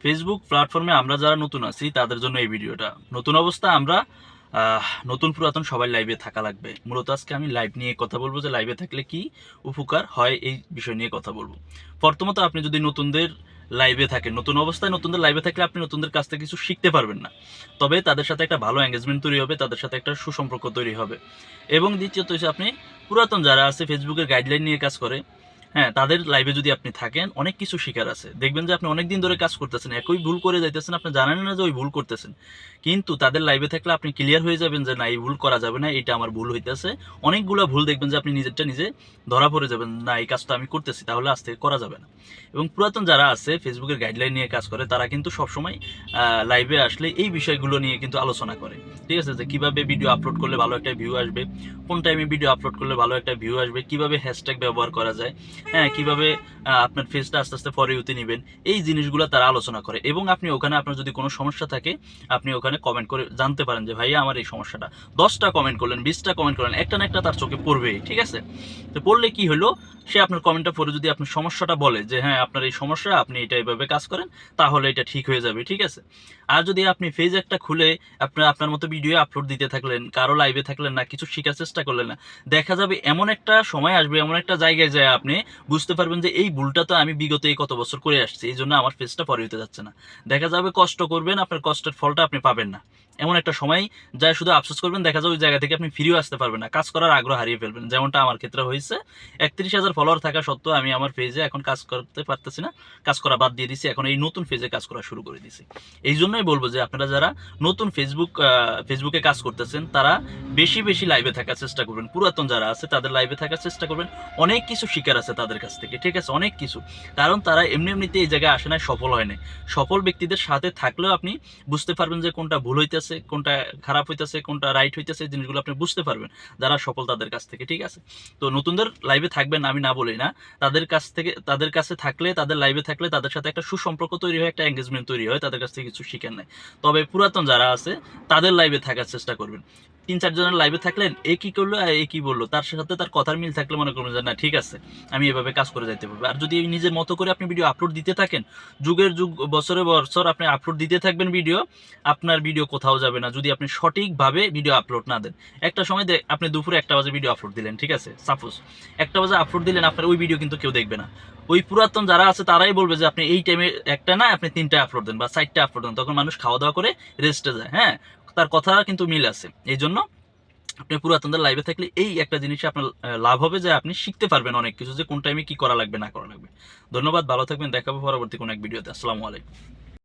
Facebook প্ল্যাটফর্মে আমরা যারা নতুন আছি তাদের জন্য এই ভিডিওটা। নতুন অবস্থা আমরা নতুন পুরাতন সবাই লাইভে থাকা লাগবে। মূলত আজকে আমি লাইভ নিয়ে কথা বলবো যে লাইভে থাকলে কি উপকার হয় এই বিষয় নিয়ে কথা বলবো। প্রথমত আপনি যদি নতুনদের লাইভে থাকেন, নতুন অবস্থায় নতুনদের লাইভে থাকলে আপনি নতুনদের কাছ থেকে কিছু শিখতে পারবেন না। তবে তাদের সাথে একটা ভালো এঙ্গেজমেন্ট তৈরি হবে, তাদের সাথে একটা সুসম্পর্ক তৈরি হবে। এবং দ্বিতীয়ত হচ্ছে আপনি পুরাতন যারা আছে ফেসবুকের গাইডলাইন নিয়ে কাজ করে, হ্যাঁ, তাদের লাইভে যদি আপনি থাকেন অনেক কিছু শেখার আছে। দেখবেন যে আপনি অনেক দিন ধরে কাজ করতেছেন, একই ভুল করে যাইতেছেন, আপনি জানেন না যে ওই ভুল করতেছেন। কিন্তু তাদের লাইভে থাকলে আপনি ক্লিয়ার হয়ে যাবেন যে না, এই ভুল করা যাবে না, এটা আমার ভুল হইতেছে। অনেকগুলো ভুল দেখবেন যে আপনি নিজেরটা নিজে ধরা পড়ে যাবেন, না এই কাজটা আমি করতেছি, তাহলে আজ থেকে করা যাবে না। এবং পুরাতন যারা আছে ফেসবুকের গাইডলাইন নিয়ে কাজ করে, তারা কিন্তু সবসময় লাইভে আসলে এই বিষয়গুলো নিয়ে কিন্তু আলোচনা করে। ঠিক আছে, যে কীভাবে ভিডিও আপলোড করলে ভালো একটা ভিউ আসবে, কোন টাইমে ভিডিও আপলোড করলে ভালো একটা ভিউ আসবে, কীভাবে হ্যাশট্যাগ ব্যবহার করা যায়, হ্যাঁ, কিভাবে আপনার ফেসটা আস্তে আস্তে ফর ইউতে নেবেন, এই জিনিসগুলো তারা আলোচনা করে। এবং আপনি ওখানে আপনার যদি কোনো সমস্যা থাকে, আপনি ওখানে কমেন্ট করে জানতে পারেন যে ভাইয়া আমার এই সমস্যাটা। 10টা কমেন্ট করলেন, 20টা কমেন্ট করলেন, একটা না একটা তার চোখে পড়বেই। ঠিক আছে, তো পড়লে কি হলো, সে আপনার কমেন্টটা পড়ে যদি আপনার সমস্যাটা বলে যে হ্যাঁ আপনার এই সমস্যা, আপনি এটা এইভাবে কাজ করেন, তাহলে এটা ঠিক হয়ে যাবে। ঠিক আছে, আর যদি আপনি পেজ একটা খুলে আপনার মতো ভিডিও আপলোড দিতে থাকলেন, কারো লাইভে থাকলেন না, কিছু শেখার চেষ্টা করলেন না, দেখা যাবে এমন একটা সময় আসবে, এমন একটা জায়গায় যায় আপনি বুঝতে পারবেন যে এই ভুলটা তো আমি বিগত এই কত বছর করে আসছি, এই জন্য আমার ফেসটা পরে হতে যাচ্ছে না। দেখা যাবে কষ্ট করবেন, আপনার কষ্টের ফলটা আপনি পাবেন না। এমন একটা সময় যায় শুধু আফসোস করবেন, দেখা যাবে ওই জায়গা থেকে আপনি ফিরেও আসতে পারবেন না, কাজ করার আগ্রহ হারিয়ে ফেলবেন। যেমনটা আমার ক্ষেত্রে হয়েছে। 31,000 ফলোয়ার থাকা সত্ত্বেও আমি আমার পেজে এখন কাজ করতে পারতেছি না, কাজ করা বাদ দিয়ে দিছি, এখন এই নতুন পেজে কাজ করা শুরু করে দিছি। এই জন্যই বলবো যে আপনারা যারা নতুন ফেসবুকে কাজ করতেছেন, তারা বেশি বেশি লাইভে থাকার চেষ্টা করবেন। পুরাতন যারা আছে তাদের লাইভে থাকার চেষ্টা করবেন, অনেক কিছু শিকার আছে তাদের কাছ থেকে। ঠিক আছে, অনেক কিছু। কারণ তারা এমনিতে এই জায়গায় আসে না, সফল হয় না। সফল ব্যক্তিদের সাথে থাকলেও আপনি বুঝতে পারবেন যে কোনটা ভুল হইতেছে, কোনটা খারাপ হইতেছে, কোনটা রাইট হইতেছে, এই জিনিসগুলো আপনি বুঝতে পারবেন যারা সফল তাদের কাছ থেকে। ঠিক আছে, তো নতুনদের লাইভে থাকবেন আমি না বলি না, তাদের কাছে থাকলে, তাদের লাইভে থাকলে তাদের সাথে একটা সুসম্পর্ক তৈরি হয়, একটা এঙ্গেজমেন্ট তৈরি হয়, তাদের কাছ থেকে কিছু শিখেন নেয়। তবে পুরাতন যারা আছে তাদের লাইভে থাকার চেষ্টা করবেন। 3-4 জনের লাইভে থাকলেন, এ কি করলো আর এ কি বললো, তার সাথে তার কথার মিল থাকলে মনে করবেন যে না ঠিক আছে, আমি এভাবে কাজ করে যাইতে পারবো। আর যদি নিজের মতো করে আপনি ভিডিও আপলোড দিতে থাকেন, যুগের যুগ বছরে বছর আপনি আপলোড দিতে থাকবেন ভিডিও, আপনার ভিডিও কোথাও যাবে না যদি আপনি সঠিকভাবে ভিডিও আপলোড না দেন। একটা সময় আপনি দুপুরে 1টা বাজে ভিডিও আপলোড দিলেন, ঠিক আছে, সাপোজ 1টা বাজে আপলোড দিলেন, আপনার ওই ভিডিও কিন্তু কেউ দেখবে না। ওই পুরাতন যারা আছে তারাই বলবে যে আপনি এই টাইমে একটা না, আপনি 3টা আপলোড দেন বা 4টা আপলোড দেন, তখন মানুষ খাওয়া দাওয়া করে রেস্টে যায়। হ্যাঁ, তার কথা কিন্তু মিল আছে। এই জন্য আপনি পুরাতনদের লাইভে থাকলে এই একটা জিনিসে আপনার লাভ হবে যে আপনি শিখতে পারবেন অনেক কিছু, যে কোন টাইমে কি করা লাগবে না করা লাগবে। ধন্যবাদ, ভালো থাকবেন, দেখাবো পরবর্তী কোনো এক ভিডিওতে। আসসালামু আলাইকুম।